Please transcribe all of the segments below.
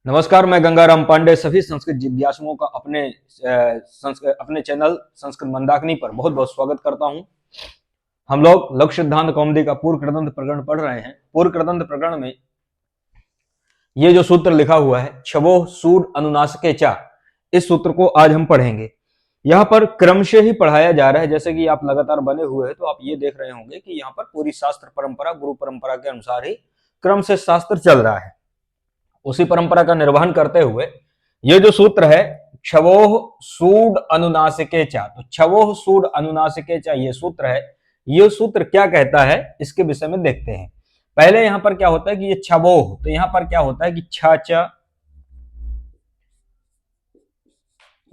नमस्कार, मैं गंगाराम पांडे सभी संस्कृत जिज्ञासुओं का अपने चैनल संस्कृत मंदाकिनी पर बहुत बहुत स्वागत करता हूं। हम लोग लघु सिद्धांत कौमुदी का पूर्व कृदंत प्रकरण पढ़ रहे हैं। पूर्व कृदंत प्रकरण में ये जो सूत्र लिखा हुआ है छवो सूड अनुनासिके चा, इस सूत्र को आज हम पढ़ेंगे। यहाँ पर क्रम से ही पढ़ाया जा रहा है, जैसे कि आप लगातार बने हुए हैं तो आप ये देख रहे होंगे कि यहाँ पर पूरी शास्त्र परंपरा गुरु परंपरा के अनुसार ही क्रम से शास्त्र चल रहा है। उसी परंपरा का निर्वहन करते हुए ये जो सूत्र है छवोह सूड अनुनासिके चा, तो छवोह सूड अनुनासिके चा ये सूत्र है। ये सूत्र क्या कहता है इसके विषय में देखते हैं। पहले यहां पर क्या होता है कि ये छवोह, तो यहां पर क्या होता है कि छ च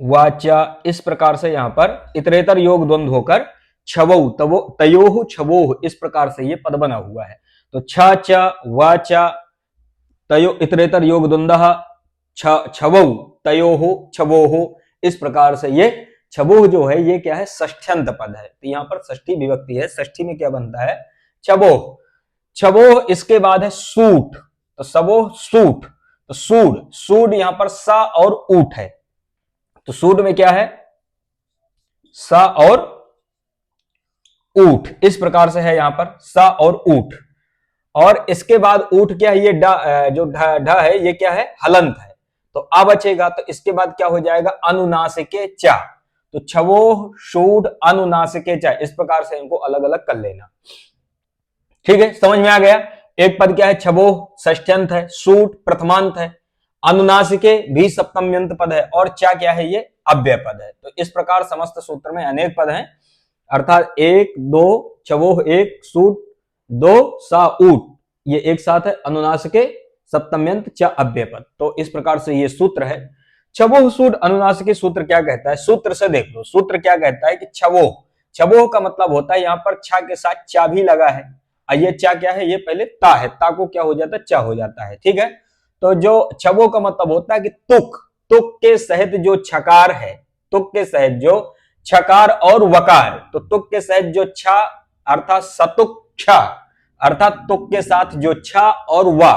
वाचा, इस प्रकार से यहां पर इतरेतर योग द्वंद्व होकर छवो तयोह छवोह, इस प्रकार से ये पद बना हुआ है। तो छ च वाचा तयो इतरेतर योग द्वंद्व छवो तयोह छवोह, इस प्रकार से ये छवोह जो है ये क्या है, षष्ठ्यंत पद है। तो यहां पर षष्ठी विभक्ति है, षष्ठी में क्या बनता है छवोह। छवोह इसके बाद है सूट, तो सबोह सूट, तो सूड सूड यहां पर सा और ऊट है। तो सूड में क्या है सा और ऊट, इस प्रकार से है यहां पर सा और ऊट। और इसके बाद ऊट क्या है, ये जो ढ है ये क्या है हलंत है, तो आ बचेगा। तो इसके बाद क्या हो जाएगा अनुनासिके चा, तो छवोह शूड अनुनासिके चा, इस प्रकार से इनको अलग अलग कर लेना। ठीक है, समझ में आ गया। एक पद क्या है छवोह षष्ठ्यंत है, सूट प्रथमांत है, अनुनासिके भी सप्तम्यंत पद है, और चा क्या है ये अव्यय पद है। तो इस प्रकार समस्त सूत्र में अनेक पद हैं, अर्थात एक दो छवोह एक सूट दो सा ऊट, ये एक साथ है अनुनासिके सप्तम्यंत च अव्यय पद। तो इस प्रकार से ये सूत्र है छवोह सूट अनुनासिके। सूत्र क्या कहता है, सूत्र से देख लो। सूत्र क्या कहता है कि छवोह, छवोह का मतलब होता है यहां पर छा के साथ चा भी लगा है, और ये चा क्या है, ये पहले ता है, ता को क्या हो जाता है चा हो जाता है। ठीक है, तो जो छवोह का मतलब होता है कि तुक, तुक के सहित जो छकार है, तुक के सहित जो छकार और वकार, तो तुक के सहित जो छा अर्थात सतुक छ, अर्थात तुक के साथ जो छ और वा,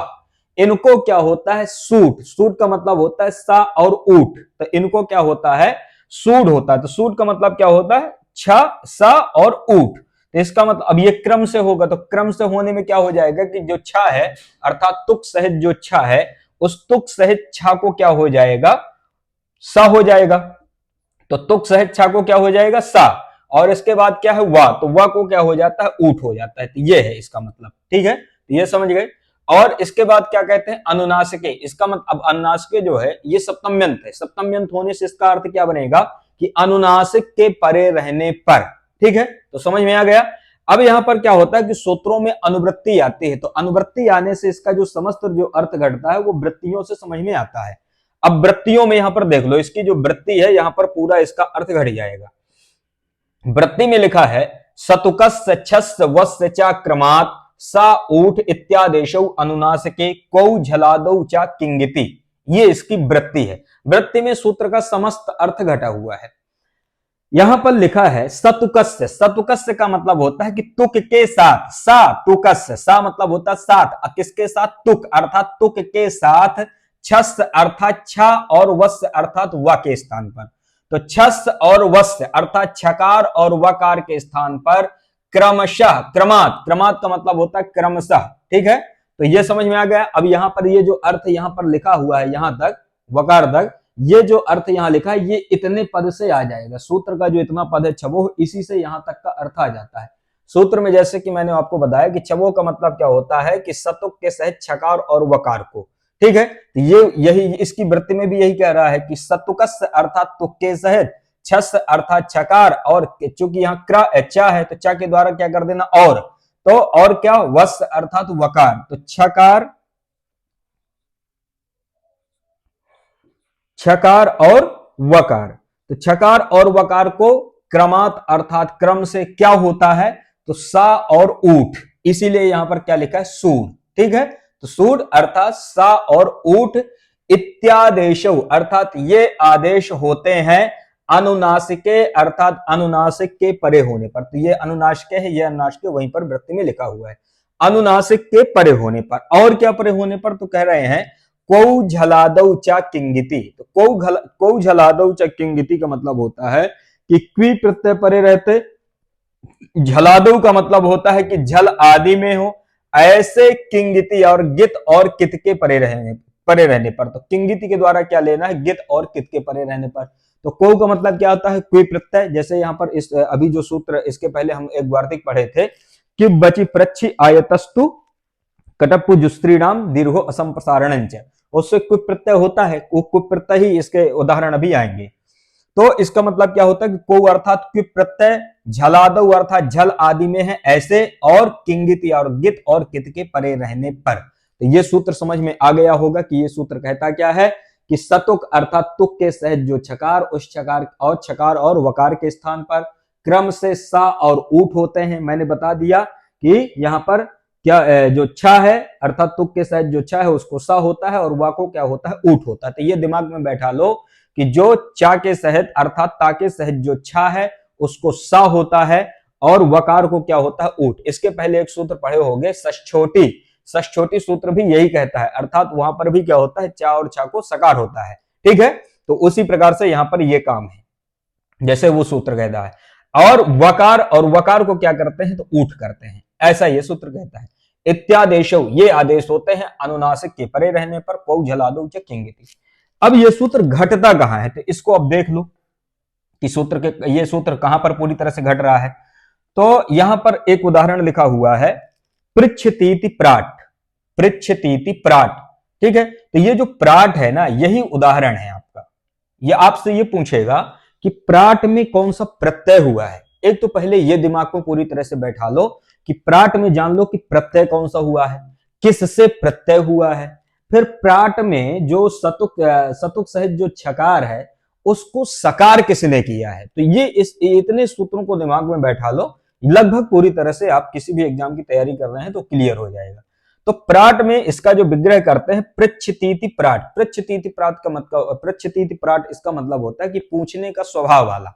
इनको क्या होता है सूट। सूट का मतलब होता है सा और ऊट, तो इनको क्या होता है सूड होता है। तो सूट का मतलब क्या होता है छ सा और ऊट। तो इसका मतलब अब ये क्रम से होगा, तो क्रम से होने में क्या हो जाएगा कि जो छ है अर्थात तुक सहित जो छ है, उस तुक सहित छ को क्या हो जाएगा सा हो जाएगा। तो तुक सहित छ को क्या हो जाएगा सा, और इसके बाद क्या है वा, तो वा को क्या हो जाता है ऊट हो जाता है। तो ये है इसका मतलब। ठीक है, तो ये समझ गए। और इसके बाद क्या कहते हैं अनुनासिके, इसका मतलब अब अनुनासिके जो है ये सप्तम्यंत है। सप्तम्यंत होने से इसका अर्थ क्या बनेगा कि अनुनासिक के परे रहने पर। ठीक है, तो समझ में आ गया। अब यहां पर क्या होता है कि सूत्रों में अनुवृत्ति आती है, तो अनुवृत्ति आने से इसका जो समस्त जो अर्थ घटता है वो वृत्तियों से समझ में आता है। अब वृत्तियों में यहां पर देख लो, इसकी जो वृत्ति है यहां पर पूरा इसका अर्थ घट जाएगा। वृत्ति में लिखा है सतुकस्य छस्य वस्य चा क्रमात् सा ऊठ इत्यादेशौ अनुनासिके कौ झलादौ चा किंगिति, ये इसकी वृत्ति है। वृत्ति में सूत्र का समस्त अर्थ घटा हुआ है। यहां पर लिखा है सतुकस्य, सतुकस्य का मतलब होता है कि तुक के साथ, सा तुकस्य, सा मतलब होता है साथ, किसके साथ तुक अर्थात तुक के साथ, छस अर्थात छ और वस्य अर्थात व के स्थान पर। तो छस और वस्य अर्थात छकार और वकार के स्थान पर क्रमशः, क्रमात्, क्रमात् का मतलब होता है क्रमशः। ठीक है, तो ये समझ में आ गया। अब यहां पर ये जो अर्थ यहां पर लिखा हुआ है यहां तक वकार तक, ये जो अर्थ यहां लिखा है ये इतने पद से आ जाएगा। सूत्र का जो इतना पद है छवोह, इसी से यहां तक का अर्थ आ जाता है। सूत्र में जैसे कि मैंने आपको बताया कि छवोह का मतलब क्या होता है कि सतुक के सहित छकार और वकार को। ठीक है, तो ये यही इसकी वृत्ति में भी यही कह रहा है कि सतुकस्य अर्थात तुक के सहित, छस अर्थात छकार, और चूंकि यहाँ क्र चा है तो चा के द्वारा क्या कर देना और, तो और क्या वस अर्थात वकार, तो छकार, छकार और वकार, तो छकार और वकार को क्रमात् अर्थात क्रम से क्या होता है तो सा और ऊठ, इसीलिए यहां पर क्या लिखा है सूड। ठीक है, तो सूड अर्थात सा और ऊठ इत्यादेश अर्थात ये आदेश होते हैं अनुनासिके अर्थात अनुनासिक के परे होने पर। तो ये अनुनासिक है, ये अनुनासिक वहीं पर वृत्ति में लिखा हुआ है अनुनासिक के परे होने पर। और क्या परे होने पर, तो कह रहे हैं कौ झलादौ च किंगिति। तो कौ झलादौ च किंगिति का मतलब होता है कि क्वी प्रत्यय परे रहते, झलादौ का मतलब होता है कि झल आदि में हो, ऐसे किंगिति और गित और कित के परे रहने पर। तो किंगिति के द्वारा क्या लेना है, गित और कित के परे रहने पर। तो कौ का मतलब क्या होता है, क्वी प्रत्यय। जैसे यहाँ पर इस अभी जो सूत्र इसके पहले हम एक वार्तिक पढ़े थे कि बची प्रच्छी आयतस्तु कटप्पु जुस्त्रीणाम दीर्घो असंप्रसारणंच, उससे क्वी प्रत्यय होता है, वो क्वी प्रत्यय ही इसके उदाहरण अभी आएंगे। तो इसका मतलब क्या होता है कि कौ अर्थात क्वी प्रत्यय, झलादौ अर्थात झल आदि में है ऐसे, और किंगिति और गित और कित के परे रहने पर। तो ये सूत्र समझ में आ गया होगा कि ये सूत्र कहता क्या है कि सतुक अर्थात तुक के सहित जो छकार, उस छकार और वकार के स्थान पर क्रम से सा और ऊठ होते हैं। मैंने बता दिया कि यहाँ पर क्या जो छा है अर्थात तुक के सहित जो छा है उसको सा होता है और वा को क्या होता है, ऊठ होता है। तो ये दिमाग में बैठा लो कि जो चा के सहित अर्थात ता के सहित जो छा है उसको सा होता है और वकार को क्या होता है, ऊठ। इसके पहले एक सूत्र पढ़े होंगे षष्ठोटी, षष्ठोटी सूत्र भी यही कहता है, अर्थात वहां पर भी क्या होता है, चा और छा को सकार होता है। ठीक है, तो उसी प्रकार से यहां पर ये काम है जैसे वो सूत्र कहता है। और वकार को क्या करते हैं, तो ऊठ करते हैं, ऐसा ये सूत्र कहता है। इत्यादेशो, ये आदेश होते हैं अनुनासिक के परे रहने पर, कौ झलादौ च किंगिति। अब ये सूत्र घटता कहां है, तो इसको अब देख लो कि ये सूत्र कहां पर पूरी तरह से घट रहा है। तो यहां पर एक उदाहरण लिखा हुआ है, पृच्छतीति प्राट, पृच्छतीति प्राट। ठीक है, तो ये जो प्राट है ना, यही उदाहरण है आपका। ये आपसे ये पूछेगा कि प्राट में कौन सा प्रत्यय हुआ है। एक तो पहले ये दिमाग में पूरी तरह से बैठा लो कि प्राट में जान लो कि प्रत्यय कौन सा हुआ है, किससे प्रत्यय हुआ है। फिर प्राट में जो सतुक सहित जो छकार है उसको सकार किसने किया है। तो ये इतने सूत्रों को दिमाग में बैठा लो, लगभग पूरी तरह से आप किसी भी एग्जाम की तैयारी कर रहे हैं तो क्लियर हो जाएगा। तो प्राट में इसका जो विग्रह करते हैं पृच्छतीति प्राट, पृच्छतीति प्राट का मतलब, पृच्छतीति प्राट इसका मतलब होता है कि पूछने का स्वभाव वाला।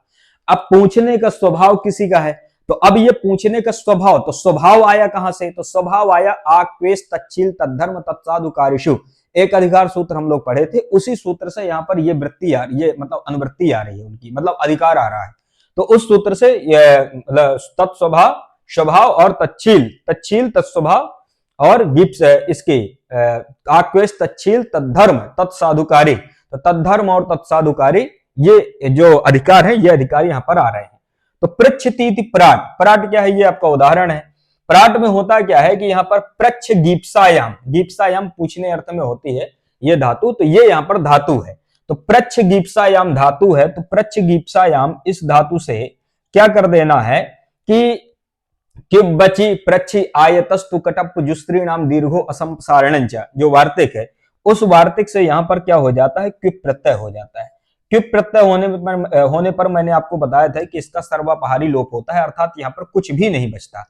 अब पूछने का स्वभाव किसी का है, तो अब ये पूछने का स्वभाव, तो स्वभाव आया कहां से, तो स्वभाव आया आक्वेश तच्छील तद्धर्म तत्साधुकारिषु, एक अधिकार सूत्र हम लोग पढ़े थे, उसी सूत्र से यहाँ पर ये वृत्ति ये मतलब अनुवृत्ति आ रही है उनकी, मतलब अधिकार आ रहा है। तो उस सूत्र से तत्स्वभाव, स्वभाव और तच्छील तत्स्वभाव और गिप्स इसके आक्वेश तच्छील तद्धर्म तत्साधुकारी, तो तद्धर्म और तत्साधुकारी ये जो अधिकार है, ये अधिकार यहाँ पर आ रहे हैं। तो पृच्छतीति प्राट, प्राट क्या है, ये आपका उदाहरण है। प्राट में होता क्या है कि यहाँ पर प्रच्छ गीप्सायाम, गीप्सायाम पूछने अर्थ में होती है ये धातु, तो ये यहाँ पर धातु है। तो प्रच्छ गीप्सायाम धातु है, तो प्रच्छ गीप्सायाम इस धातु से क्या कर देना है कि बची प्रच्छी आयतस्तु कटप्पु जुस्त्रीणाम दीर्घो असंप्रसारणंच, जो वार्तिक है उस वार्तिक से यहाँ पर क्या हो जाता है, क्विप प्रत्यय हो जाता है। क्विप प्रत्यय होने पर मैंने आपको बताया था कि इसका सर्वापहारी लोप होता है, अर्थात यहाँ पर कुछ भी नहीं बचता।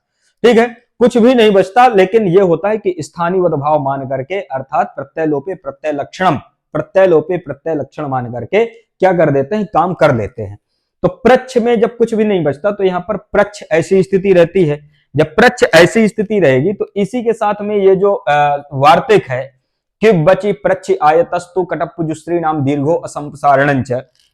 ठीक है, कुछ भी नहीं बचता, लेकिन यह होता है कि स्थानीय भाव मान करके, अर्थात प्रत्यय लोपे प्रत्यय लक्षणम, प्रत्यय लोपे प्रत्यय लक्षण मान करके क्या कर देते हैं, काम कर लेते हैं। तो प्रच्छ में जब कुछ भी नहीं बचता तो यहाँ पर प्रच्छ ऐसी स्थिति रहती है। जब प्रच्छ ऐसी स्थिति रहेगी तो इसी के साथ में ये जो वार्तिक है कि बची प्रच्छ आयतस्तु कटप्पु जुस्त्रीणाम दीर्घो असंप्रसारणंच,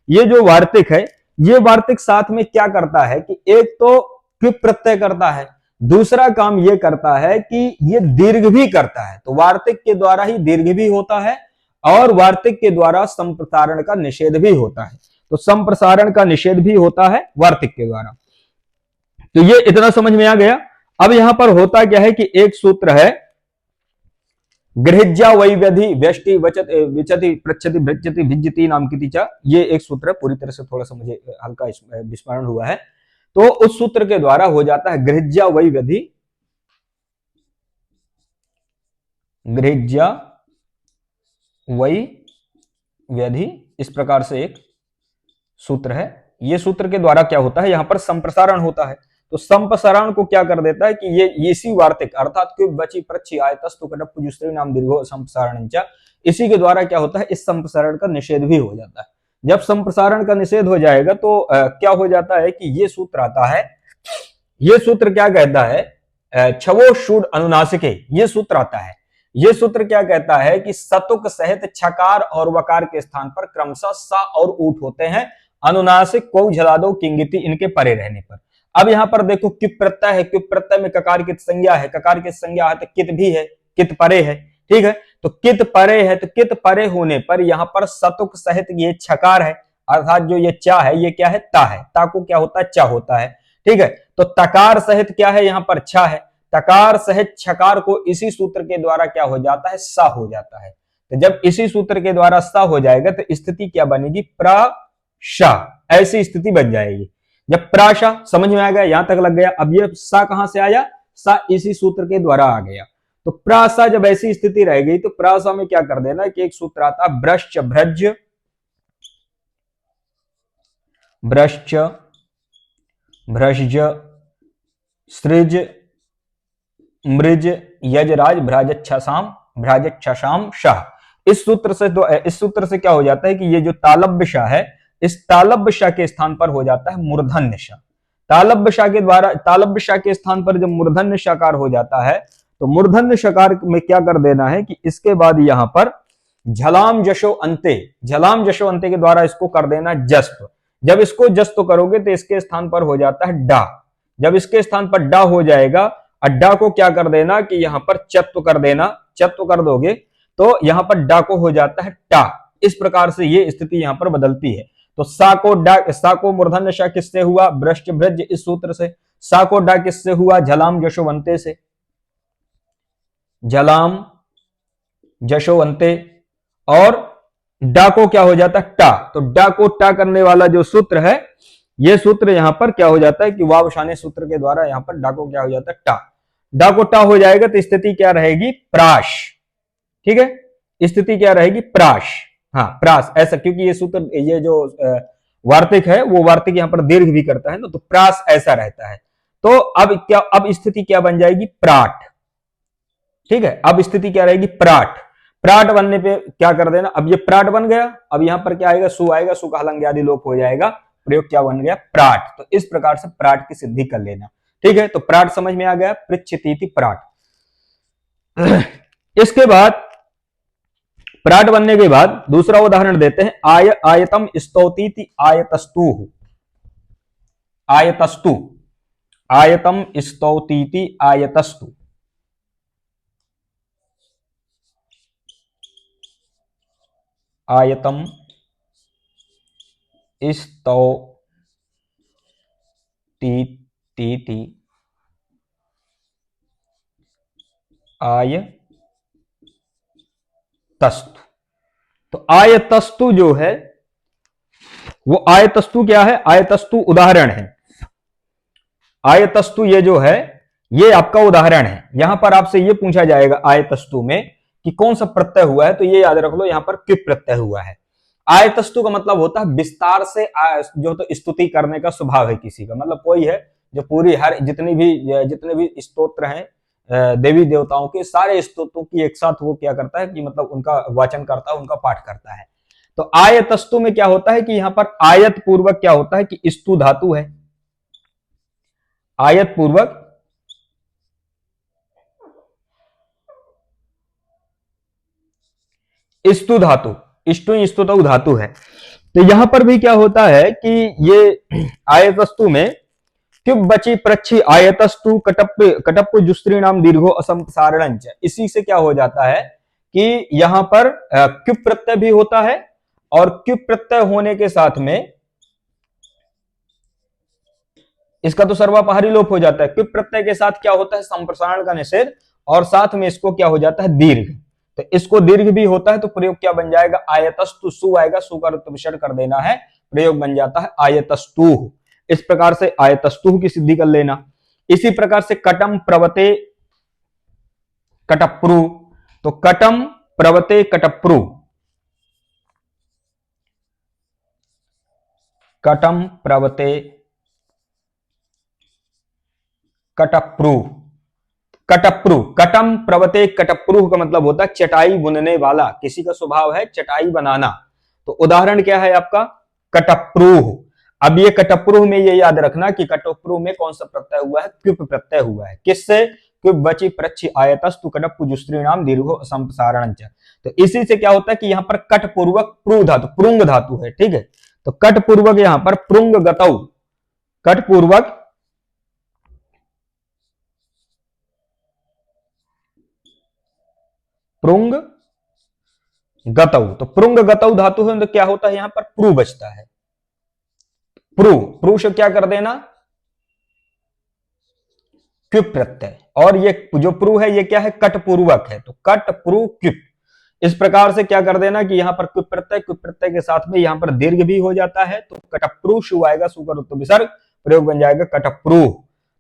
ये जो वार्तिक है, ये वार्तिक साथ में क्या करता है कि एक तो क्विप प्रत्यय करता है, दूसरा काम ये करता है कि ये दीर्घ भी करता है। तो वार्तिक के द्वारा ही दीर्घ भी होता है और वार्तिक के द्वारा संप्रसारण का निषेध भी होता है। तो संप्रसारण का निषेध भी होता है वार्तिक के द्वारा। तो ये इतना समझ में आ गया। अब यहां पर होता क्या है कि एक सूत्र है गृह्या वैव्यधि व्यष्टि विचति पृच्छति भृच्छति भिज्यति नाम की तीचा, ये एक सूत्र है, पूरी तरह से थोड़ा सा मुझे हल्का विस्मरण हुआ है। तो उस सूत्र के द्वारा हो जाता है गृह्या वैव्यधि, गृह्या वैव्यधि, इस प्रकार से एक सूत्र है। ये सूत्र के द्वारा क्या होता है, यहां पर संप्रसारण होता है। तो संप्रसारण को क्या कर देता है कि ये इसी वार्तिक अर्थात क्यों बची प्रच्छी आयतस्तु कटप्पु जुस्त्रीणाम दीर्घो संप्रसारणंच, इसी के द्वारा क्या होता है, इस संप्रसारण का निषेध भी हो जाता है। जब संप्रसारण का निषेध हो जाएगा तो क्या हो जाता है कि ये सूत्र आता है, ये सूत्र क्या कहता है, छवो षूड अनुनासिके, ये सूत्र आता है ये सूत्र क्या कहता है कि सतुक सहित छकार और वकार के स्थान पर क्रमशः सा और ऊठ होते हैं, अनुनासिक को झलादो किंगिति इनके परे रहने पर। अब यहां पर देखो किप प्रत्यय है, किप प्रत्यय में ककार की संज्ञा है, ककार की संज्ञा है तो कित भी है, कित परे है, ठीक है। तो कित परे है, तो कित परे होने पर यहां पर सतुक सहित ये छकार है, अर्थात जो ये चा है ये क्या है, ता है, ता को क्या होता है, चा होता है, ठीक है। तो तकार सहित क्या है, यहां पर छा है, तकार सहित छकार को इसी सूत्र के द्वारा क्या हो जाता है, सा हो जाता है। तो जब इसी सूत्र के द्वारा सा हो जाएगा तो स्थिति क्या बनेगी, प्राशा, ऐसी स्थिति बन जाएगी। जब प्राशा समझ में आ गया, यहां तक लग गया। अब ये सा कहां से आया, सा इसी सूत्र के द्वारा आ गया। तो प्रासा जब ऐसी स्थिति रह गई तो प्रासा में क्या कर देना कि एक सूत्र आता है भ्रश्च भ्रज, भ्रश्च भ्रज सृज मृज यजराज भ्राजच्छाम शाह। इस सूत्र से क्या हो जाता है कि ये जो तालब्य शाह है, इस तालब्य शाह के स्थान पर हो जाता है मूर्धन्य शाह। तालब्य शाह के द्वारा, तालब्य शाह के स्थान पर जब मूर्धन्य शाकार हो जाता है तो मूर्धन्य शाकार में क्या कर देना है कि इसके बाद यहां पर झलाम जशो अंते, झलाम जशो अंते के द्वारा इसको कर देना जस्प। जब इसको जस्त करोगे तो इसके स्थान पर हो जाता है डा। जब इसके स्थान पर डा हो जाएगा, अड्डा को क्या कर देना कि यहां पर चत्व कर देना, चत्व कर दोगे तो यहां पर डा को हो जाता है टा। इस प्रकार से ये स्थिति यहां पर बदलती है। तो सा को डा, सा को मूर्धन्य शा किससे हुआ, भ्रष्ट भ्रज इस सूत्र से। सा को डा किससे हुआ, झलाम जशोवंते से, झलाम जशोवंते। और डा को क्या हो जाता है टा, तो डा को टा करने वाला जो सूत्र है, ये सूत्र यहां पर क्या हो जाता है कि वावशाने सूत्र के द्वारा यहां पर डा को क्या हो जाता है टा। डा को टा हो जाएगा तो स्थिति क्या रहेगी, प्राश, ठीक है, स्थिति क्या रहेगी, प्राश, हाँ प्रास ऐसा, क्योंकि ये सूत्र ये जो वार्तिक है वो वार्तिक यहां पर दीर्घ भी करता है ना, तो प्रास ऐसा रहता है। तो अब क्या, अब स्थिति क्या बन जाएगी, प्राट, ठीक है। अब स्थिति क्या रहेगी, प्राट। प्राट बनने पे क्या कर देना, अब ये प्राट बन गया, अब यहां पर क्या आएगा, सु आएगा, सु का हलंग आदि लोप हो जाएगा, प्रयोग क्या बन गया, प्राट। तो इस प्रकार से प्राट की सिद्धि कर लेना, ठीक है। तो प्राट समझ में आ गया, पृच्छति प्राट। इसके बाद प्राट बनने के बाद दूसरा उदाहरण देते हैं, आयतम स्तौतीति आयतस्तु, आयतस्तु, आयतम स्तौतीति आयतस्तु। आयतम स्तौतीति आयतस्तु। तो आयतस्तु जो है वो, आयतस्तु क्या है, आयतस्तु उदाहरण है। आयतस्तु ये जो है ये आपका उदाहरण है। यहां पर आपसे ये पूछा जाएगा आयतस्तु में कि कौन सा प्रत्यय हुआ है, तो ये याद रख लो यहां पर किप प्रत्यय हुआ है। आयतस्तु का मतलब होता है विस्तार से जो तो स्तुति करने का स्वभाव है किसी का, मतलब कोई है जो पूरी हर जितने भी स्तोत्र हैं देवी देवताओं के, सारे स्तोत्रों की एक साथ वो क्या करता है कि मतलब उनका वाचन करता है, उनका पाठ करता है। तो आयतस्तु में क्या होता है कि यहां पर आयत पूर्वक क्या होता है कि स्तु धातु है, आयत पूर्वक स्तु धातु, स्तुतु धातु है। तो यहां पर भी क्या होता है कि ये आयतस्तु में क्युप बची प्रच्छी आयतस्तु कटप जुस्त्री नाम दीर्घो असंसारण, इसी से क्या हो जाता है कि यहां पर क्युप प्रत्यय भी होता है, और क्युप प्रत्यय होने के साथ में इसका तो सर्वापहारी लोप हो जाता है। क्युप प्रत्यय के साथ क्या होता है, संप्रसारण का निषेध, और साथ में इसको क्या हो जाता है, दीर्घ। तो इसको दीर्घ भी होता है, तो प्रयोग क्या बन जाएगा, आयतस्तु, सु आएगा, सु का विसर्ग कर देना है, प्रयोग बन जाता है आयतस्तु। इस प्रकार से आयतस्तु की सिद्धि कर लेना। इसी प्रकार से कटम प्रवते कटप्रु, तो कटम प्रवते कटप्रु, कटम प्रवते कटप्रु, कटप्रु, कटम प्रवते कटप्रु का मतलब होता है चटाई बुनने वाला, किसी का स्वभाव है चटाई बनाना। तो उदाहरण क्या है आपका, कटप्रू। अब ये कटप्रू में ये याद रखना कि कटप्रू में कौन सा प्रत्यय हुआ है, क्युप प्रत्यय हुआ है। किससे, क्युब बची प्रच्छि आयतस्तु कटप्पु जुस्त्रीणाम दीर्घो संप्रसारण। तो इसी से क्या होता है कि यहाँ पर कट पूर्वक प्रू धातु, प्रुंग धातु है, ठीक है। तो कट पूर्वक यहाँ पर प्रुंग गतौ, कट पूर्वक प्रुंग गतौ, तो प्रुंग गतौ धातु है तो क्या होता है, यहां पर प्रू बचता है। प्रू से क्या कर देना, क्युप प्रत्यय, और ये जो प्रू है ये क्या है, कट पूर्वक है, तो कट प्रू क्युप। इस प्रकार से क्या कर देना कि यहां पर क्युप प्रत्यय के साथ में यहां पर दीर्घ भी हो जाता है, तो कटप्रू शु आएगा, सुकर उत्तर विसर्ग, प्रयोग बन जाएगा कटप्रू।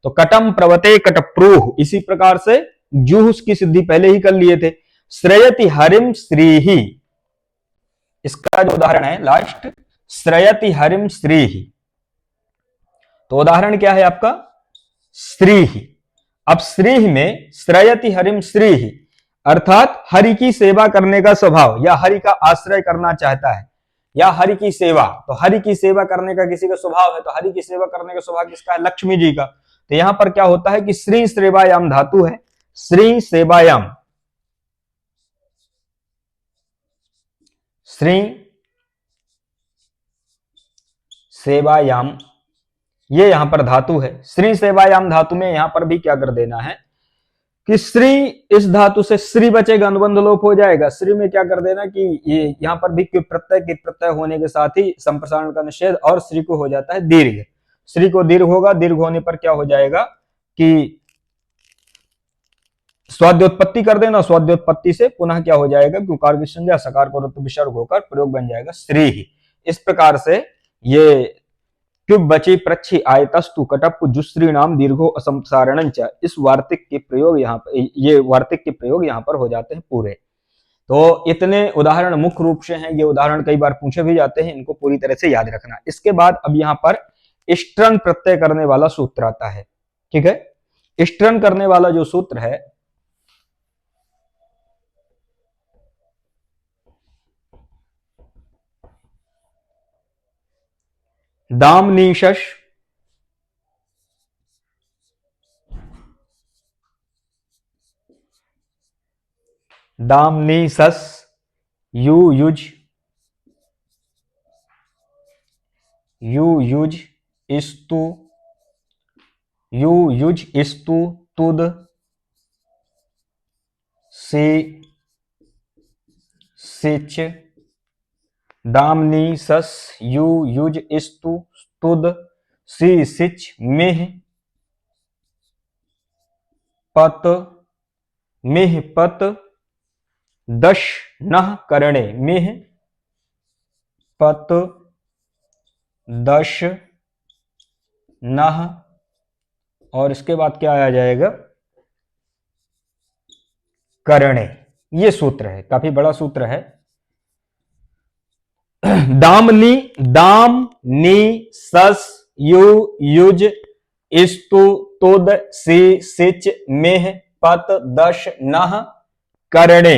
तो कटम प्रवते कटप्रू। इसी प्रकार से जूह की सिद्धि पहले ही कर लिए थे। श्रयति हरिम श्रीहि, इसका जो उदाहरण है लास्ट, श्रयति हरिम श्रीहि, तो उदाहरण क्या है आपका, श्रीहि। अब श्रीहि में श्रयति हरिम श्रीहि अर्थात हरि की सेवा करने का स्वभाव, या हरि का आश्रय करना चाहता है, या हरि की सेवा, तो हरि की सेवा करने का किसी का स्वभाव है, तो हरि की सेवा करने का स्वभाव किसका है, लक्ष्मी जी का। तो यहां पर क्या होता है कि श्री सेवायाम धातु है, श्री सेवायाम, श्री सेवायाम, ये यहां पर धातु है। श्री सेवायाम धातु में यहां पर भी क्या कर देना है कि श्री, इस धातु से श्री बचेगा, अनुबंध लोप हो जाएगा। श्री में क्या कर देना कि ये यहां पर भी प्रत्यय होने के साथ ही संप्रसारण का निषेध, और श्री को हो जाता है दीर्घ। श्री को दीर्घ होगा, दीर्घ होने पर क्या हो जाएगा कि स्वाद्योत्पत्ति कर देना, स्वाद्योत्पत्ति से पुनः क्या हो जाएगा, गुकार की संज्ञा सकार को रुत्व विसर्ग होकर प्रयोग बन जाएगा श्री ही। इस प्रकार से ये क्युब बची प्रच्छि आयतस्तु कटप्पु जुस्त्रीणाम दीर्घो असंप्रसारणं च, इस वार्तिक के प्रयोग यहाँ पर, ये वार्तिक के प्रयोग यहाँ पर हो जाते हैं पूरे। तो इतने उदाहरण मुख्य रूप से हैं, ये उदाहरण कई बार पूछे भी जाते हैं, इनको पूरी तरह से याद रखना। इसके बाद अब यहाँ पर इष्टन प्रत्यय करने वाला सूत्र आता है, ठीक है। इष्टन करने वाला जो सूत्र है, दामनीशश दामनीसस यू युज इस्तु तुद से सिच, दामनीसस यू युज इस्तु तुद सी सिच मिह पत दश नह करणे, मिह पत दश नह, और इसके बाद क्या आ जाएगा, करणे। ये सूत्र है, काफी बड़ा सूत्र है। दामनी सस यु युज इस्तु तुद सी सिच मेह पत दश नह करणे,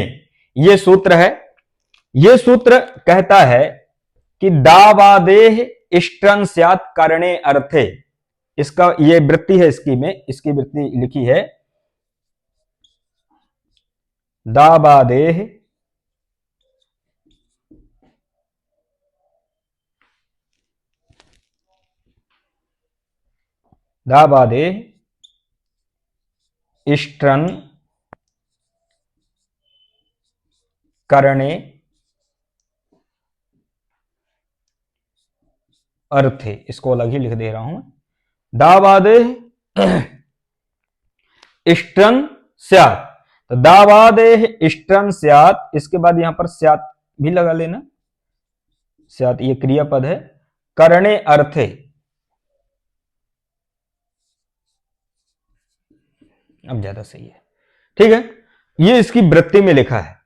ये सूत्र है। ये सूत्र कहता है कि दावादेह इष्टन स्यात् करणे अर्थे, इसका ये वृत्ति है, इसकी वृत्ति लिखी है, दावादेह इष्टन करणे अर्थे, इसको अलग ही लिख दे रहा हूं, दावादेह इष्टन स्यात्, तो दावादेह इष्टन स्यात्, इसके बाद यहां पर स्यात् भी लगा लेना, स्यात् ये क्रियापद है, करणे अर्थे, अब ज्यादा सही है, ठीक है। ये इसकी वृत्ति में लिखा है।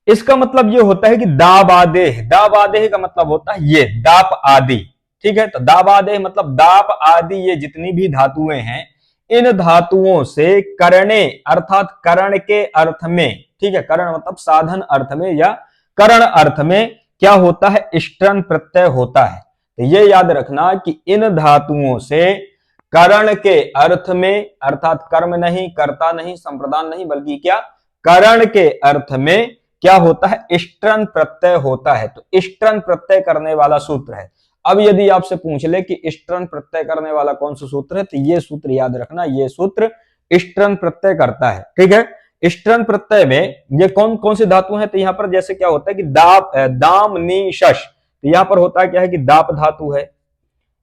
इसका मतलब ये होता है कि दावादेह, दावादेह का मतलब होता है ये दाप आदि, ठीक है। तो दावादेह मतलब दाप आदि, ये जितनी भी धातुएं हैं, इन धातुओं से करणे अर्थात करण के अर्थ में, ठीक है, करण मतलब साधन अर्थ में या करण अर्थ में क्या होता है, इष्टन प्रत्यय होता है। तो ये याद रखना कि इन धातुओं से करण के अर्थ में, अर्थात कर्म नहीं, कर्ता नहीं, संप्रदान नहीं, बल्कि क्या, करण के अर्थ में क्या होता है, इष्टन प्रत्यय होता है। तो इष्टन प्रत्यय करने वाला सूत्र है। अब यदि आपसे पूछ ले कि इष्टन प्रत्यय करने वाला कौन सा सूत्र है, तो ये सूत्र याद रखना, ये सूत्र इष्टन प्रत्यय करता है। ठीक है, इष्टन प्रत्यय में ये कौन कौन सी धातु है, तो यहां पर जैसे क्या होता है कि दाप, दाम नी शश, तो यहां पर होता है क्या है कि दाप धातु है,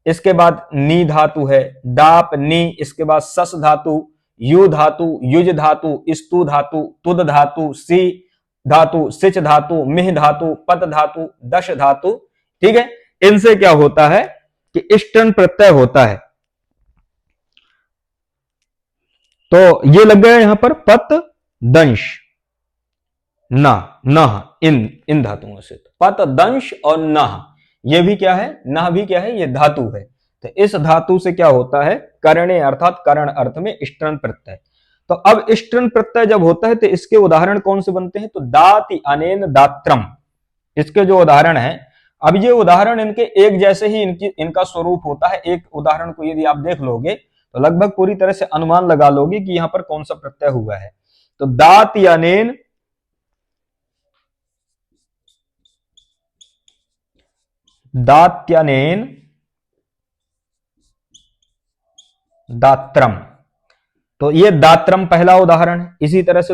इसके बाद नी धातु है, दाप नी, इसके बाद सस धातु, यु धातु, युज धातु, स्तु धातु, तुद धातु, सी धातु, सिच धातु, मिह धातु, पद धातु, दश धातु। ठीक है, इनसे क्या होता है कि इष्टन प्रत्यय होता है। तो ये लग गया यहां पर पत दंश ना नह, इन धातुओं से पत दंश और नह, ये भी क्या है, नह भी क्या है, ये धातु है। तो इस धातु से क्या होता है, करणे अर्थात करण अर्थ में इष्टन प्रत्यय। तो अब इष्टन प्रत्यय जब होता है तो इसके उदाहरण कौन से बनते हैं, तो दाति अनेन दात्रम, इसके जो उदाहरण है, अब ये उदाहरण इनके एक जैसे ही इनका स्वरूप होता है। एक उदाहरण को यदि आप देख लोगे तो लगभग पूरी तरह से अनुमान लगा लोगे कि यहां पर कौन सा प्रत्यय हुआ है। तो दाति अनेन दात्यनेन दात्रम, तो ये दात्रम पहला उदाहरण है। इसी तरह से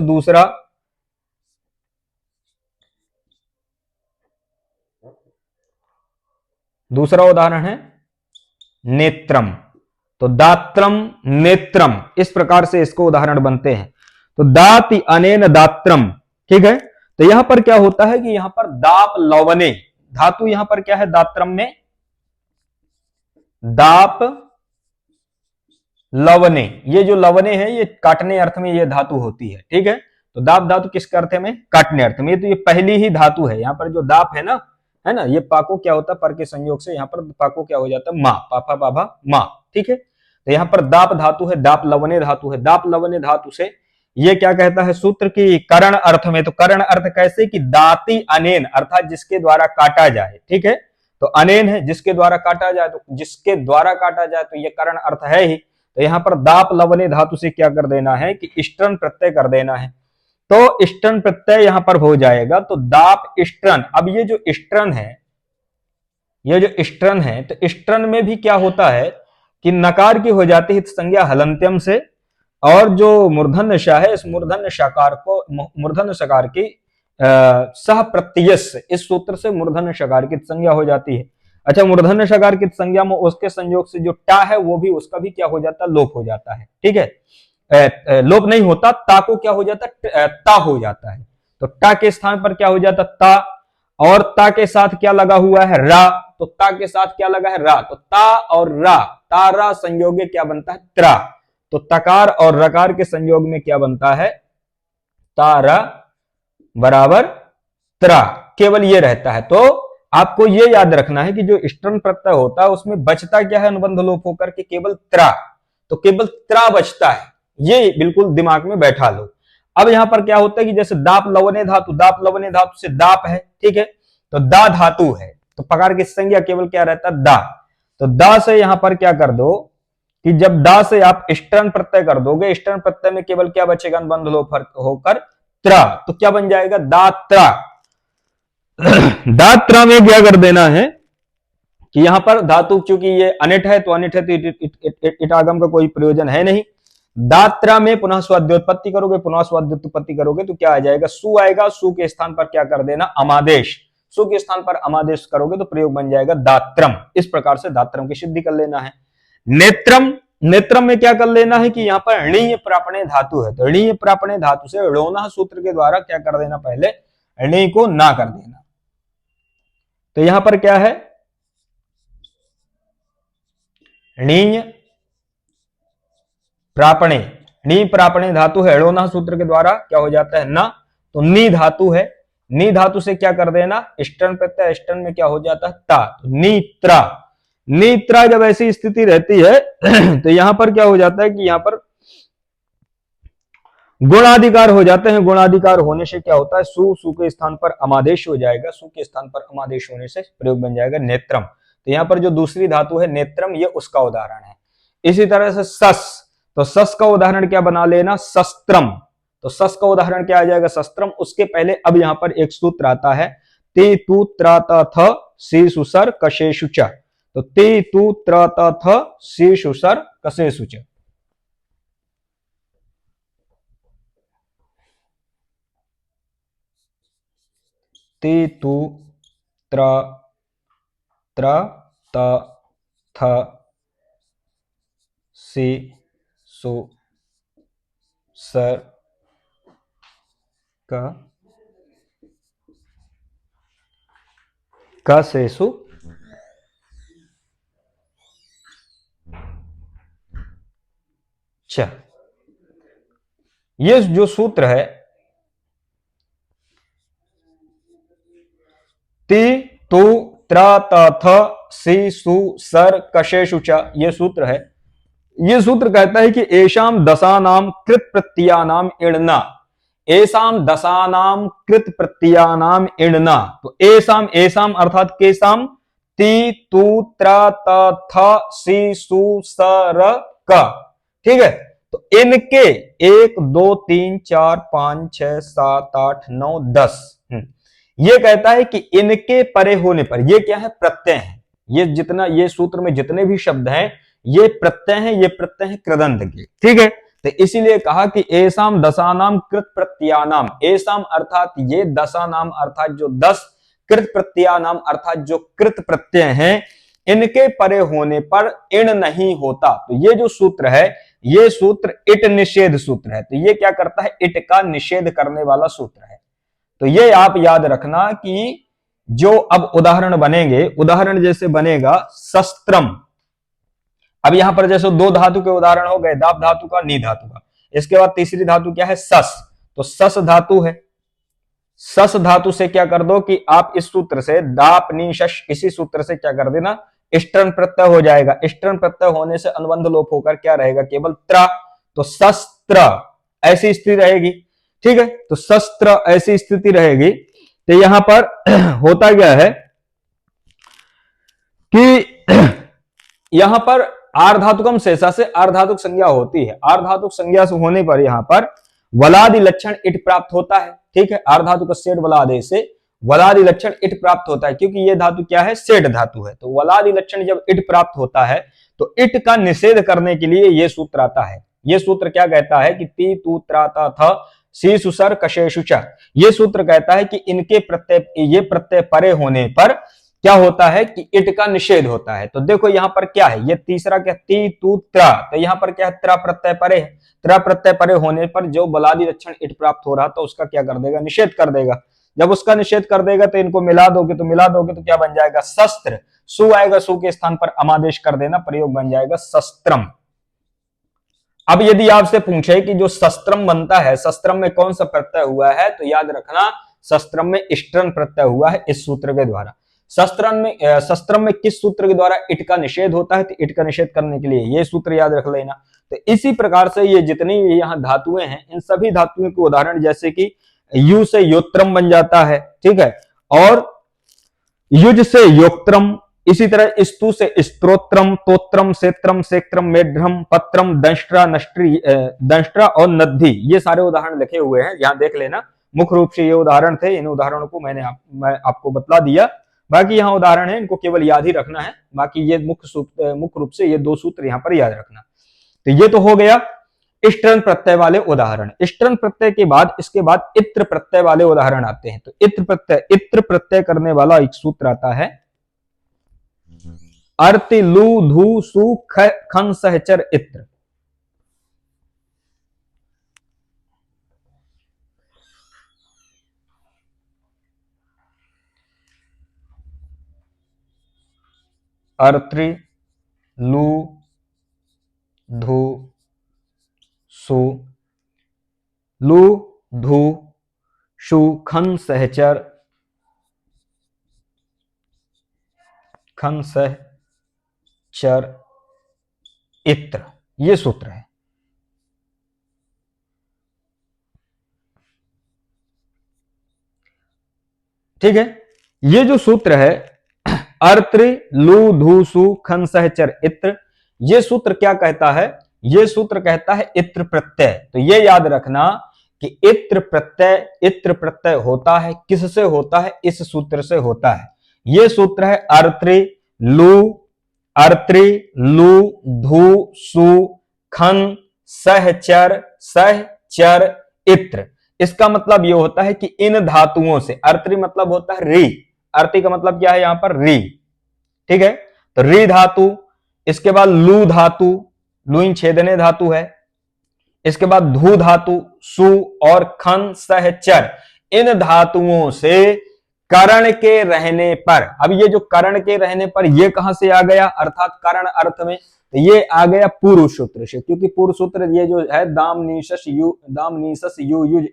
दूसरा उदाहरण है नेत्रम। तो दात्रम नेत्रम, इस प्रकार से इसको उदाहरण बनते हैं। तो दाति अनेन दात्रम, ठीक है। तो यहां पर क्या होता है कि यहां पर दाप लवने धातु, यहां पर क्या है दात्रम में, दाप लवने, ये जो लवने है ये काटने अर्थ में ये धातु होती है। ठीक है, तो दाप धातु किसके अर्थ में, काटने अर्थ में। तो ये पहली ही धातु है, यहां पर जो दाप है ना, ये पाको क्या होता है, पर के संयोग से यहां पर पाको क्या हो जाता है, मां, पापा बाबा मां। ठीक है, तो यहां पर दाप धातु है, दाप लवने धातु है। दाप लवने धातु से ये क्या कहता है सूत्र की करण अर्थ में, तो करण अर्थ कैसे कि दाति अनेन, अर्थात जिसके द्वारा काटा जाए। ठीक है, तो अनेन है जिसके द्वारा काटा जाए, तो जिसके द्वारा काटा जाए तो ये करण अर्थ है ही। तो यहां पर दाप लवने धातु से क्या कर देना है कि इष्टन प्रत्यय कर देना है। तो इष्टन प्रत्यय यहां पर हो जाएगा, तो दाप इष्टन। अब ये जो इष्टन है, ये जो इष्टन है, तो इष्टन में भी क्या होता है कि नकार की हो जाती है संज्ञा हलंत्यम से, और जो मूर्धन्य श है, इस मूर्धन्य शकार को, मूर्धन्य शकार की सह प्रत्ययस, इस सूत्र से मूर्धन्य शकार की संज्ञा हो जाती है। अच्छा, मूर्धन्य शकार की संज्ञा में उसके संयोग से जो टा है वो भी, उसका भी क्या हो जाता है, लोप हो जाता है। ठीक है, लोप नहीं होता, ता को क्या हो जाता है, ता हो जाता है। तो टा के स्थान पर क्या हो जाता, ता, और ता के साथ क्या लगा हुआ है, रा। तो ता के साथ क्या लगा है, रा। तो ता और रा, तारा संयोगे क्या बनता है, त्रा। तो तकार और रकार के संयोग में क्या बनता है, तारा बराबर त्रा, केवल ये रहता है। तो आपको ये याद रखना है कि जो इष्टन प्रत्यय होता है उसमें बचता क्या है, अनुबंध लोप होकर के केवल त्रा, तो केवल त्रा बचता है, ये बिल्कुल दिमाग में बैठा लो। अब यहां पर क्या होता है कि जैसे दाप लवने धातु, दाप लवने धातु से दाप है, ठीक है, तो दा धातु है, तो पकार की संज्ञा केवल क्या रहता है, दा। तो दा से यहां पर क्या कर दो कि जब दा से आप इष्टन प्रत्यय कर दोगे, इष्टन प्रत्यय में केवल क्या बचेगा, अनुबंध लोप होकर त्रा, तो क्या बन जाएगा, दात्रा। दात्रा में क्या कर देना है कि यहां पर धातु चूंकि ये अनिट है, तो अनिट है तो इटागम का कोई प्रयोजन है नहीं। दात्रा में पुनः स्वाद्योत्पत्ति करोगे, पुनः स्वाद्योत्पत्ति करोगे तो क्या आ जाएगा, सु आएगा। सु के स्थान पर क्या कर देना, अमादेश। सु के स्थान पर अमादेश करोगे तो प्रयोग बन जाएगा दात्रम। इस प्रकार से दात्रम की सिद्धि कर लेना है। नेत्रम, नेत्रम में क्या कर लेना है कि यहां पर ऋणीय प्रापणे धातु है, तो ऋणीय प्रापणे धातु से ऋणोना सूत्र के द्वारा क्या कर देना, पहले ऋणी को ना कर देना। तो यहां पर क्या है, ऋणीय प्रापणे, नी प्रापणे धातु है, ऋणोना सूत्र के द्वारा क्या हो जाता है, ना। तो नी धातु है, नी धातु से क्या कर देना, इष्टन प्रत्यय, इष्टन में क्या हो जाता है, ता। तो नीत्रा, नीत्रा जब ऐसी स्थिति रहती है तो यहां पर क्या हो जाता है कि यहां पर गुणाधिकार हो जाते हैं। गुणाधिकार होने से क्या होता है, सु के स्थान पर अमादेश हो जाएगा, सु के स्थान पर अमादेश होने से प्रयोग बन जाएगा नेत्रम। तो यहां पर जो दूसरी धातु है नेत्रम, ये उसका उदाहरण है। इसी तरह से सस, तो सस का उदाहरण क्या बना लेना, शस्त्रम। तो सस का उदाहरण क्या आ जाएगा, शस्त्रम। उसके पहले अब यहां पर एक सूत्र आता है, ति तु त्र त थ सी सुसर कशेषु च। तो ति तु त्र त थ सी सुसर कशेषु च। ति तु त्र त्र त थ सी सु सर कशेषु च। ये जो सूत्र है, ति तु त्र त थ सी सु सर कशेषु च, ये सूत्र है। ये सूत्र कहता है कि एषाम दशानाम कृत प्रत्ययानाम इणना, एषाम दशानाम कृत प्रत्ययानाम इणना। तो एषाम, एषाम अर्थात केषाम, ति तु त्र त थ सी सु सर क, ठीक है। तो इनके 1 2 3 4 5 6 7 8 9 10, ये कहता है कि इनके परे होने पर, ये क्या है, प्रत्यय है। ये जितना, ये सूत्र में जितने भी शब्द हैं ये प्रत्यय हैं, ये प्रत्यय है कृदंत के, ठीक है। तो इसीलिए कहा कि एसाम दशानाम कृत प्रत्ययानाम, एसाम अर्थात ये, दशानाम अर्थात जो 10, कृत प्रत्ययानाम अर्थात जो कृत प्रत्यय हैं, इनके परे होने पर इण नहीं होता। तो ये जो सूत्र है, ये सूत्र इट निषेध सूत्र है। तो ये क्या करता है, इट का निषेध करने वाला सूत्र है। तो ये आप याद रखना कि जो अब उदाहरण बनेंगे, उदाहरण जैसे बनेगा शस्त्रम। अब यहां पर जैसे दो धातु के उदाहरण हो गए, दाप धातु का, नी धातु का। इसके बाद तीसरी धातु क्या है, सस। तो सस धातु है। सस धातु से क्या कर दो कि आप इस सूत्र से दाप नी शश, इसी सूत्र से क्या कर देना, इष्टन प्रत्यय हो जाएगा। इष्टन प्रत्यय होने से अनुबंध लोप होकर क्या रहेगा, केवल त्र। तो शस्त्र ऐसी स्थिति रहेगी, ठीक है। तो शस्त्र ऐसी स्थिति रहेगी। तो यहां पर होता क्या है कि यहां पर आर्धातुकम शेषा से आर्धातुक संज्ञा होती है। आर्धातुक संज्ञा से होने पर यहां पर वलादि लक्षण इट प्राप्त होता है, ठीक है। आर्धातुक सेठ वलादे से वलादि लक्षण इट प्राप्त होता है, क्योंकि यह धातु क्या है, सेठ धातु है। तो वलादि लक्षण जब इट प्राप्त होता है तो इट का निषेध करने के लिए यह सूत्र आता है। यह सूत्र क्या कहता है कि ती तू त्राता था सी सुसर कशेषु च। यह सूत्र कहता है कि इनके प्रत्यय, ये प्रत्यय परे होने पर क्या होता है कि इट का निषेध होता है। तो देखो यहां पर क्या है, ये तीसरा क्या, ती तू त्रा। तो यहां पर क्या है, त्रा प्रत्यय परे है। त्रा प्रत्यय परे होने पर जो बलादि लक्षण इट प्राप्त हो रहा तो उसका क्या कर देगा, निषेध कर देगा। जब उसका निषेध कर देगा तो इनको मिला दोगे, तो मिला दोगे तो क्या बन जाएगा, शस्त्र। सु आएगा, सु के स्थान पर अमादेश कर देना, प्रयोग बन जाएगा शस्त्रम। अब यदि आपसे पूछे कि जो शस्त्रम बनता है, शस्त्रम में कौन सा प्रत्यय हुआ है, तो याद रखना शस्त्रम में इष्टन प्रत्यय हुआ है इस सूत्र के द्वारा। शस्त्रम में किस सूत्र के द्वारा इट का निषेध होता है, तो इट का निषेध करने के लिए ये सूत्र याद रख लेना। तो इसी प्रकार से ये जितनी यहाँ धातुएं हैं, इन सभी धातुओं के उदाहरण, जैसे कि यु से योत्रम बन जाता है, ठीक है, और युज से योक्त्रम, इसी तरह स्तु से स्त्रोत्रम, तोत्रम, सेत्रम, सेक्रम, मेढ्रम, पत्रम, दंष्ट्रा, नष्ट्री, दंष्ट्रा और नद्धि, ये सारे उदाहरण लिखे हुए हैं, यहां देख लेना। मुख्य रूप से ये उदाहरण थे, इन उदाहरणों को मैं आपको बतला दिया। बाकी यहाँ उदाहरण है, इनको केवल याद ही रखना है। बाकी ये मुख्य रूप से ये दो सूत्र यहाँ पर याद रखना। तो ये तो हो गया इष्टन प्रत्यय वाले उदाहरण। इष्टन प्रत्यय के बाद, इसके बाद इत्र प्रत्यय वाले उदाहरण आते हैं। तो इत्र प्रत्यय करने वाला एक सूत्र आता है, अर्ति लू धू सु खन सहचर इत्र। अर्त्रि लू धू सु, लू धू शु खन सहचर, खन सहचर इत्र, ये सूत्र है, ठीक है। ये जो सूत्र है, अर्त्र लू धू सु खन सहचर इत्र, ये सूत्र क्या कहता है? ये सूत्र कहता है इत्र प्रत्यय। तो ये याद रखना कि इत्र प्रत्यय होता है, किससे होता है? इस सूत्र से होता है। ये सूत्र है अर्त्री लू धू सु खन सहचर सहचर इत्र। इसका मतलब ये होता है कि इन धातुओं से, अर्त्री मतलब होता है री, अर्ती का मतलब क्या है यहां पर? री, ठीक है। तो री धातु, इसके बाद लू धातु, लुईन छेदने धातु है, इसके बाद धू धातु, सु और खन सहचर, इन धातुओं से करण के रहने पर, अब ये जो करण के रहने पर ये कहां से आ गया? अर्थात करण अर्थ में, तो ये आ गया पूर्व सूत्र से, क्योंकि पूर्व सूत्र ये जो है दाम नीशस यु युज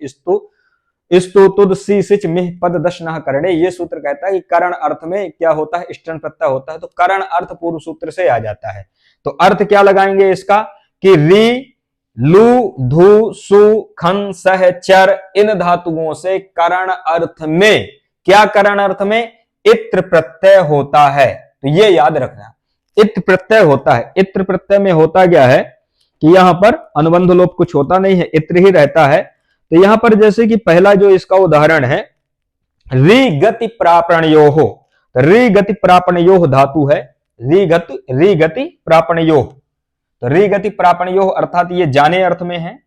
स्तु तुद सी सिच मिह पद दशनः करणे, ये सूत्र कहता है कि करण अर्थ में क्या होता है? इष्टन प्रत्यय होता है। तो करण अर्थ पूर्व सूत्र से आ जाता है। तो अर्थ क्या लगाएंगे इसका कि री लू धू सु खन सह चर, इन धातुओं से करण अर्थ में, क्या करण अर्थ में? इत्र प्रत्यय होता है। तो ये याद रखना, इत्र प्रत्यय होता है। इत्र प्रत्यय में होता क्या है कि यहां पर अनुबंध लोप कुछ होता नहीं है, इत्र ही रहता है। तो यहां पर जैसे कि पहला जो इसका उदाहरण है री गति प्रापणयोः, री गति प्रापणयोः धातु है, री गति प्रापणयोः। तो री गति प्रापणयोः अर्थात ये जाने अर्थ में है,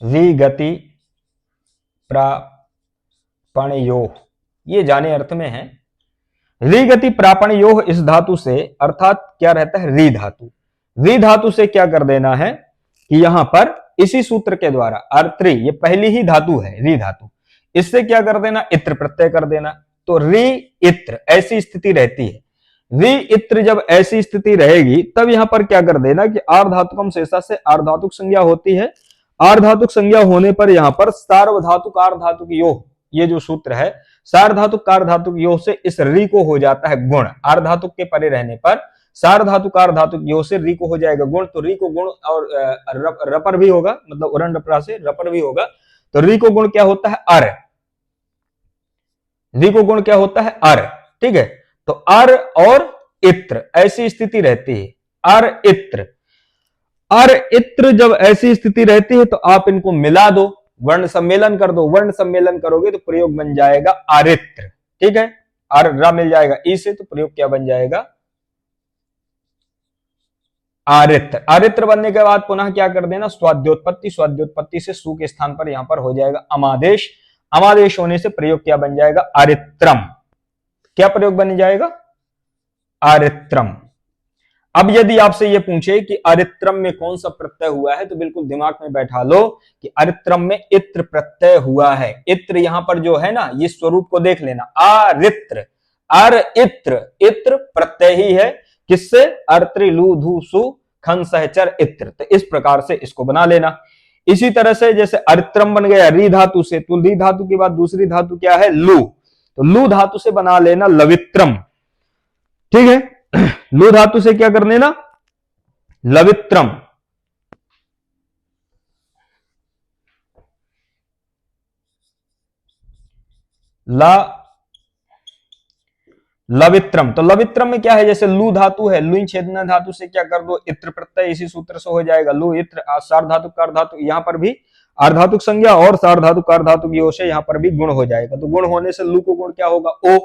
री गति प्रापणयोः, ये जाने अर्थ में है। री गति प्रापणयोः इस धातु से, अर्थात क्या रहता है? री धातु। री धातु से क्या कर देना है कि यहां पर इसी सूत्र के द्वारा अर्त्री, ये पहली ही धातु है री धातु, इससे क्या कर देना? इत्र प्रत्यय कर देना। तो री इत्र ऐसी स्थिति रहती है। री इत्र जब ऐसी स्थिति रहेगी तब यहां पर क्या कर देना कि आर्धातुकम शेषा से आर्धातुक संज्ञा होती है। आर्धातुक संज्ञा होने पर यहां पर सार्वधातुक आर्धातुक योग, ये जो सूत्र है सार्वधातुक कार्धातुक योग से इस री को हो जाता है गुण। आर्धातुक के परे रहने पर सार्वधातुक कार्धातुक योग से री को हो जाएगा गुण। तो री को गुण और रपर भी होगा, मतलब उरण रपरा से रपर भी होगा। तो री को गुण क्या होता है? अर। री को गुण क्या होता है? अर, ठीक है। तो अर और इत्र ऐसी स्थिति रहती है, अर इत्र। अर इत्र जब ऐसी स्थिति रहती है तो आप इनको मिला दो, वर्ण सम्मेलन कर दो। वर्ण सम्मेलन करोगे तो प्रयोग बन जाएगा आरित्र, ठीक है। अर रा मिल जाएगा ई से, तो प्रयोग क्या बन जाएगा? आरित्र। आरित्र बनने के बाद पुनः क्या कर देना? स्वाद्योत्पत्ति। स्वाद्योत्पत्ति से सु के स्थान पर यहां पर हो जाएगा अमादेश। अमादेश होने से प्रयोग क्या बन जाएगा? आरित्रम। क्या प्रयोग बन जाएगा? आरित्रम। अब यदि आपसे यह पूछे कि अरित्रम में कौन सा प्रत्यय हुआ है, तो बिल्कुल दिमाग में बैठा लो कि अरित्रम में इत्र प्रत्यय हुआ है। इत्र यहां पर जो है ना, ये स्वरूप को देख लेना, आरित्र, अर इत्र, इत्र प्रत्यय ही है। किससे? अर्त्री लू धू सु खन सहचर इत्र। तो इस प्रकार से इसको बना लेना। इसी तरह से जैसे अरित्रम बन गया री धातु से, तो री धातु के बाद दूसरी धातु क्या है? लू। तो लू धातु से बना लेना लवित्रम, ठीक है। लू धातु से क्या कर लेना? लवित्रम। लवित्रम। तो लवित्रम में क्या है? जैसे लू धातु है, लुईन छेदना धातु से क्या कर दो? इत्र प्रत्यय, इसी सूत्र से हो जाएगा लू इत्र। सार्वधातुक कार्धातुक, यहां पर भी आर्धातुक संज्ञा और सार्वधातुक कार्धातुक योग से यहां पर भी गुण हो जाएगा। तो गुण होने से लू को गुण क्या होगा? ओ,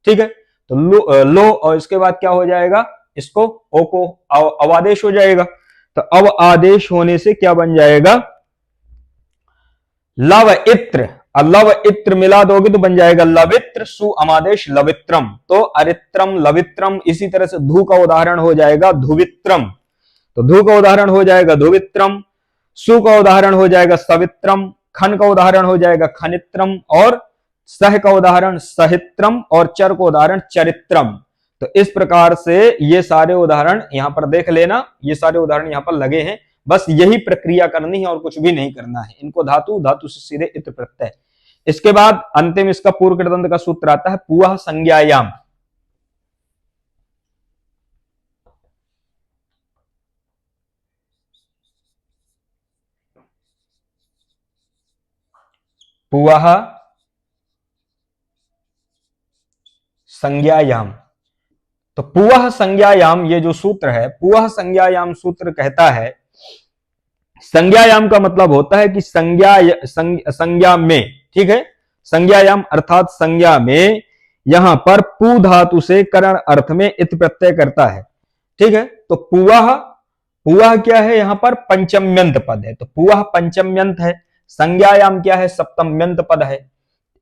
ठीक है। तो लो और इसके बाद क्या हो जाएगा? इसको ओ को अवादेश हो जाएगा। तो अब आदेश होने से क्या बन जाएगा? लव इत्र। लव इत्र मिला दोगे तो बन जाएगा लवित्र सु अमादेश लवित्रम। तो अरित्रम लवित्रम। इसी तरह से धू का उदाहरण हो जाएगा धुवित्रम। तो धू का उदाहरण हो जाएगा धुवित्रम, सु का उदाहरण हो जाएगा सवित्रम, खन का उदाहरण हो जाएगा खनित्रम, और सह का उदाहरण सहित्रम, और चर का उदाहरण चरित्रम। तो इस प्रकार से ये सारे उदाहरण यहां पर देख लेना, ये सारे उदाहरण यहां पर लगे हैं। बस यही प्रक्रिया करनी है और कुछ भी नहीं करना है। इनको धातु, धातु से सीधे इत्र प्रत्यय। इसके बाद अंतिम इसका पूर्व कृदंत का सूत्र आता है पुआ संज्ञायाम। पुआ संज्ञायाम। तो पुवः संज्ञायाम, ये जो सूत्र है पुवः संज्ञायाम सूत्र कहता है, संज्ञायाम का मतलब होता है कि संज्ञा में, ठीक है, संज्ञायाम अर्थात संज्ञा में यहां पर पू धातु से करण अर्थ में इत प्रत्यय करता है, ठीक है। तो पुवः, पुवः क्या है, यहां पर पंचम्यंत पद है, तो पुवः पंचम्यंत है, संज्ञायाम क्या है, सप्तम्यंत पद है।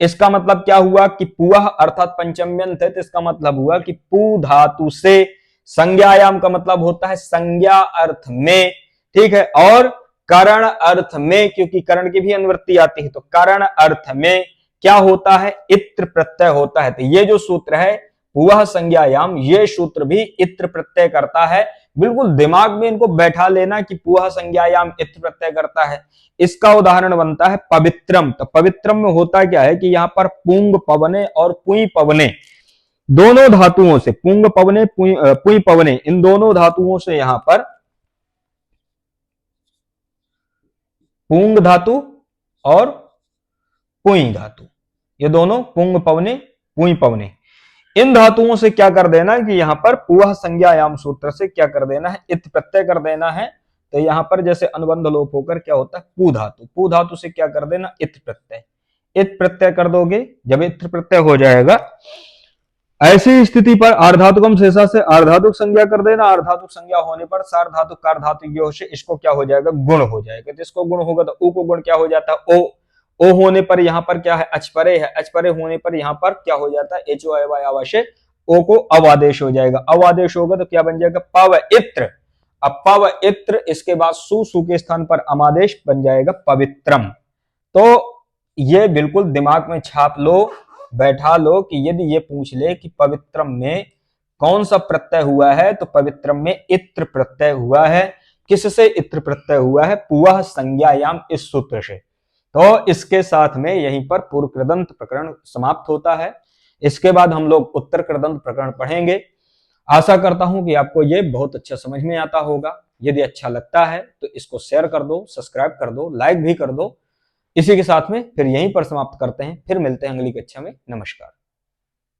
इसका मतलब क्या हुआ कि पुवः अर्थात पंचम्यंत है, तो इसका मतलब हुआ कि पू धातु से, संज्ञायाम का मतलब होता है संज्ञा अर्थ में, ठीक है, और करण अर्थ में, क्योंकि करण की भी अनुवृत्ति आती है, तो करण अर्थ में क्या होता है, इत्र प्रत्यय होता है। तो ये जो सूत्र है पुवः संज्ञायाम, ये सूत्र भी इत्र प्रत्यय करता है। बिल्कुल दिमाग में इनको बैठा लेना कि पुवः संज्ञायाम इत्र प्रत्यय करता है। इसका उदाहरण बनता है पवित्रम। तो पवित्रम में होता क्या है कि यहां पर पुंग पवने और पुई पवने दोनों धातुओं से, पुंग पवने पुई पवने, इन दोनों धातुओं से यहां पर पुंग धातु और पुई धातु, ये दोनों पुंग पवने पुई पवने, इन धातुओं से क्या कर देना कि यहां पर पुवः संज्ञायाम सूत्र से क्या कर देना है, इत प्रत्यय कर देना है। तो यहां पर जैसे अनुबंध लोप होकर क्या होता है, पू धातु, पू धातु से क्या कर देना, इत प्रत्यय, इत प्रत्यय कर दोगे। जब इत प्रत्यय हो जाएगा, ऐसी स्थिति पर आर्धातुकम शेषा से आर्धातुक संज्ञा कर देना। आर्धातुक संज्ञा होने पर सार्वधातुक कार्धातुक यो से इसको क्या हो जाएगा, गुण हो जाएगा। तो इसको गुण होगा तो ऊ को गुण क्या हो जाता है, ओ होने पर यहां पर क्या है, अचपरे है, अचपरे होने पर यहां पर क्या हो जाता है, एचो अवश्य ओ को अवादेश हो जाएगा। अवादेश होगा तो क्या बन जाएगा, पवित्र। अब पवित्र, इसके बाद सु के स्थान पर अमादेश बन जाएगा पवित्रम। तो ये बिल्कुल दिमाग में छाप लो, बैठा लो कि यदि ये पूछ ले कि पवित्रम में कौन सा प्रत्यय हुआ है, तो पवित्रम में इत्र प्रत्यय हुआ है। किससे इत्र प्रत्यय हुआ है, पुवः संज्ञायाम, इस सूत्र से। तो इसके साथ में यहीं पर पूर्व कृदंत प्रकरण समाप्त होता है। इसके बाद हम लोग उत्तर कृदंत प्रकरण पढ़ेंगे। आशा करता हूं कि आपको ये बहुत अच्छा समझ में आता होगा। यदि अच्छा लगता है तो इसको शेयर कर दो, सब्सक्राइब कर दो, लाइक भी कर दो। इसी के साथ में फिर यहीं पर समाप्त करते हैं, फिर मिलते हैं अगली कक्षा में। नमस्कार।